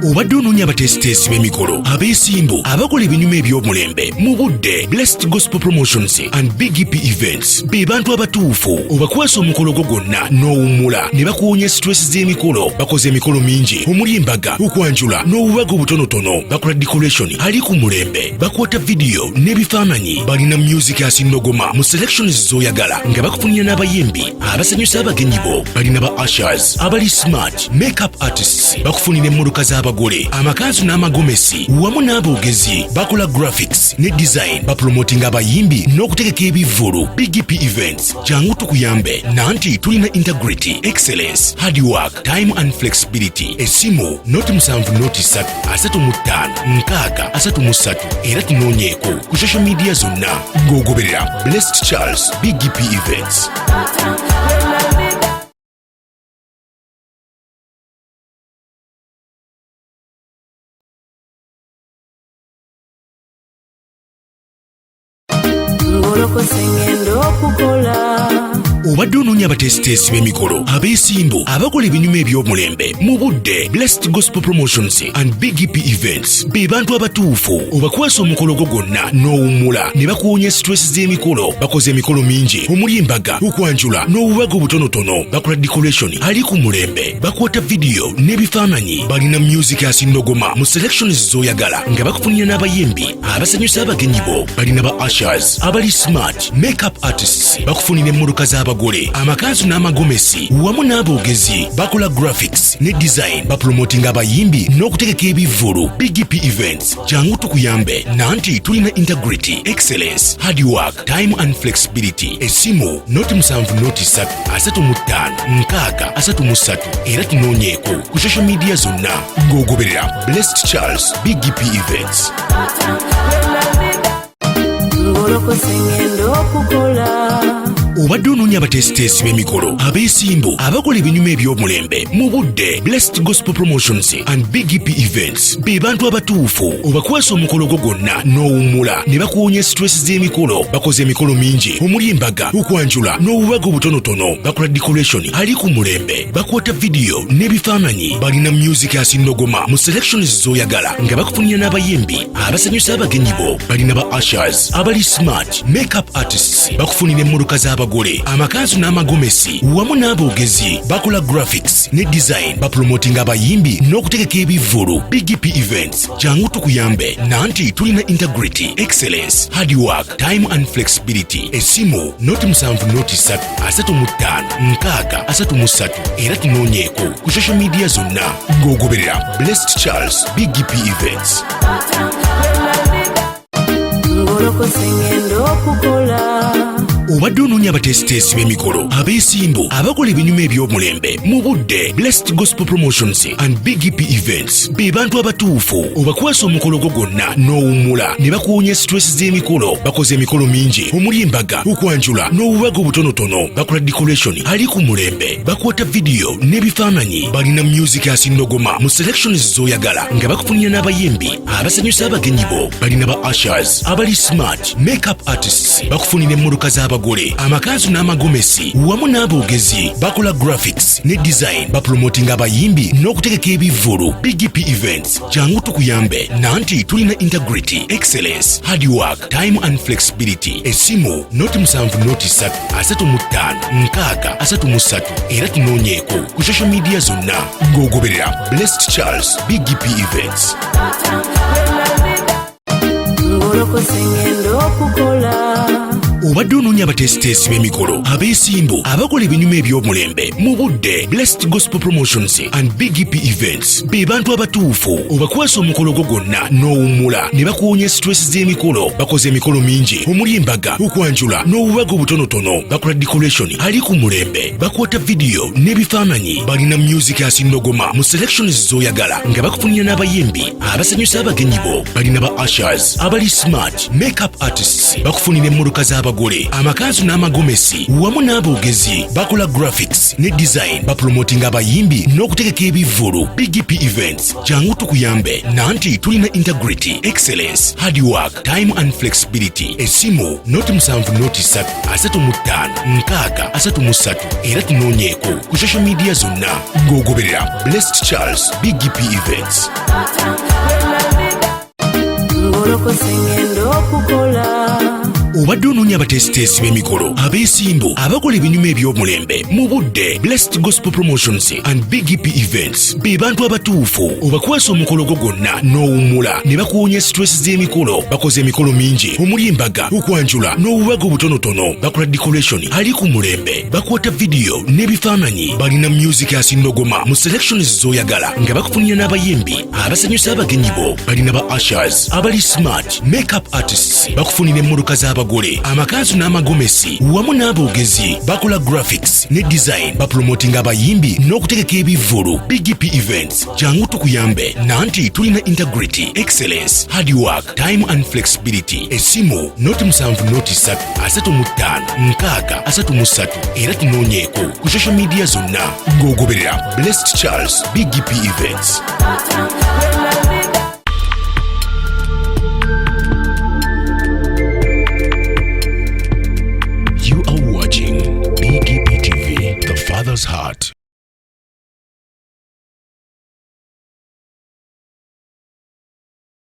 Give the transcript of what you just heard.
Obadde onoonya abateesiteesi b'emikolo, abeesimbu, abakola ebinyuma eby'omulembe mu budde. Blessed Gospel Promotions and BGPevents be bantu abatuufu obakwasa omukolo gwo gwonna n'owummula ne bakuwonya stress z'emikolo. Bakoze emikolo mingi omuli embaga, okwanjula n'obubaga obutonotono. Bakola decoration ali ku mulembe, bakwata video n'ebifaananyi. Balina music asinnogoma mu selections z'oyagala nga bakufunira n'abayimbi abasanyusa abagenyi bo. Balina ba ushers abali smart, makeup artists bakufunira emmotoka z'abagole, amakanzu n'amagomesi wamu n'aboogezi. Bakola graphics ne design, bapromotinga abayimbi n'okutegeka ebivvulu. BGPevents jangu tukuyambe nanti tulina integrity, excellence, hardwork, time and flexibility. Esimu noti 7 era tunoonyeeko ku social media zonna ng'ogoberera Blessed Charles BGPevents. Obadde onoonya abateesiteesi b'emikolo, abeesimbu, abakola ebinyuma eby'omulembe mu budde. Blessed Gospel Promotions and BGPevents be bantu abatuufu obakwasa omukolo gwo gwonna n'owummula ne bakuwonya stress z'emikolo. Bakoze emikolo mingi omuli embaga, okwanjula n'obubaga obutonotono. Bakola decoration ali ku mulembe, bakwata video n'ebifaananyi. Balina music asinnogoma mu selections z'oyagala nga bakufunira n'abayimbi abasanyusa abagenyi bo. Balina ba ushers abali smart, makeup artists bakufunira emmotoka z'abagole, amakanzu n'amagomesi wamu n'aboogezi. Bakola graphics ne design, bapromotinga abayimbi n'okutegeka ebivvulu. BGPevents jangu tukuyambe nanti tulina integrity, excellence, hardwork, time and flexibility. Esimu noti 7 era tunoonyeeko ku social media zonna ng'ogoberera Blessed Charles BGPevents. Obadde onoonya abateesiteesi b'emikolo, abeesimbu, abakola ebinyuma eby'omulembe mu budde. Blessed Gospel Promotions and BGPevents be bantu abatuufu obakwasa omukolo gwo gwonna n'owummula ne bakuwonya stress z'emikolo. Bakoze emikolo mingi omuli embaga, okwanjula n'obubaga obutonotono. Bakola decoration ali ku mulembe, bakwata video n'ebifaananyi. Balina music asinnogoma mu selections z'oyagala nga bakufunira n'abayimbi abasanyusa abagenyi bo. Balina ba ushers abali smart, makeup artists bakufunira emmotoka z'abagole, amakanzu n'amagomesi wamu n'aboogezi. Bakola graphics ne design, bapromotinga abayimbi n'okutegeka ebivvulu. BGPevents jangu tukuyambe nanti tulina integrity, excellence, hardwork, time and flexibility. Esimu noti 7 era tunoonyeeko ku social media zonna ng'ogoberera Blessed Charles BGPevents. Obadde onoonya abateesiteesi b'emikolo, abeesimbu, abakola ebinyuma eby'omulembe mu budde. Blessed Gospel Promotions and BGPevents be bantu abatuufu obakwasa omukolo gwo gwonna n'owummula ne bakuwonya stress z'emikolo. Bakoze emikolo mingi omuli embaga, okwanjula n'obubaga obutonotono. Bakola decoration ali ku mulembe, bakwata video n'ebifaananyi. Balina music asinnogoma mu selections z'oyagala nga bakufunira n'abayimbi abasanyusa abagenyi bo. Balina ba ushers abali smart, makeup artists bakufunira emmotoka z'abagole, amakanzu n'amagomesi wamu n'aboogezi. Bakola graphics ne design, bapromotinga abayimbi n'okutegeka ebivvulu. BGPevents jangu tukuyambe nanti tulina integrity, excellence, hardwork, time and flexibility. Esimu noti 7 era tunoonyeeko ku social media zonna ng'ogoberera Blessed Charles BGPevents. Obadde onoonya abateesiteesi b'emikolo, abeesimbu, abakola ebinyuma eby'omulembe mu budde. Blessed Gospel Promotions and BGPevents be bantu abatuufu obakwasa omukolo gwo gwonna n'owummula ne bakuwonya stress z'emikolo. Bakoze emikolo mingi omuli embaga, okwanjula n'obubaga obutonotono. Bakola decoration ali ku mulembe, bakwata video n'ebifaananyi. Balina music asinnogoma mu selections z'oyagala nga bakufunira n'abayimbi abasanyusa abagenyi bo. Balina ba ushers abali smart, makeup artists bakufunira emmotoka z'abagole, z'abagole, amakanzu n'amagomesi wamu n'aboogezi. Bakola graphics ne design, bapromotinga abayimbi n'okutegeka ebivvulu. BGPevents jangu tukuyambe nanti tulina integrity, excellence, hardwork, time and flexibility. Esimu noti 7 era tunoonyeeko ku social media zonna ng'ogoberera Blessed Charles BGPevents. Obadde onoonya abateesiteesi b'emikolo, abeesimbu, abakola ebinyuma eby'omulembe mu budde. Blessed Gospel Promotions and BGPevents be bantu abatuufu. Obakwasa omukolo gwo gwonna n'owummula ne bakuwonya stress z'emikolo. Bakoze emikolo mingi omuli embaga, okwanjula n'obubaga obutonotono. Bakola decoration ali ku mulembe, bakwata video n'ebifaananyi. Balina music asindogoma mu selections z'oyagala nga bakufunira n'abayimbi abasanyusa abagenyi bo. Balina ba ushers abali smart, makeup artists, bakufunira emmotoka z'abagole, amakanzu n'amagomesi wamu n'aboogezi. Bakola graphics ne design, bapromotinga abayimbi n'okutegeka ebivvulu. BGPevents jangu tukuyambe nanti tulina integrity, excellence, hardwork, time and flexibility. Esimu noti 7 era tunoonyeeko ku social media zonna ng'ogoberera Blessed Charles BGPevents.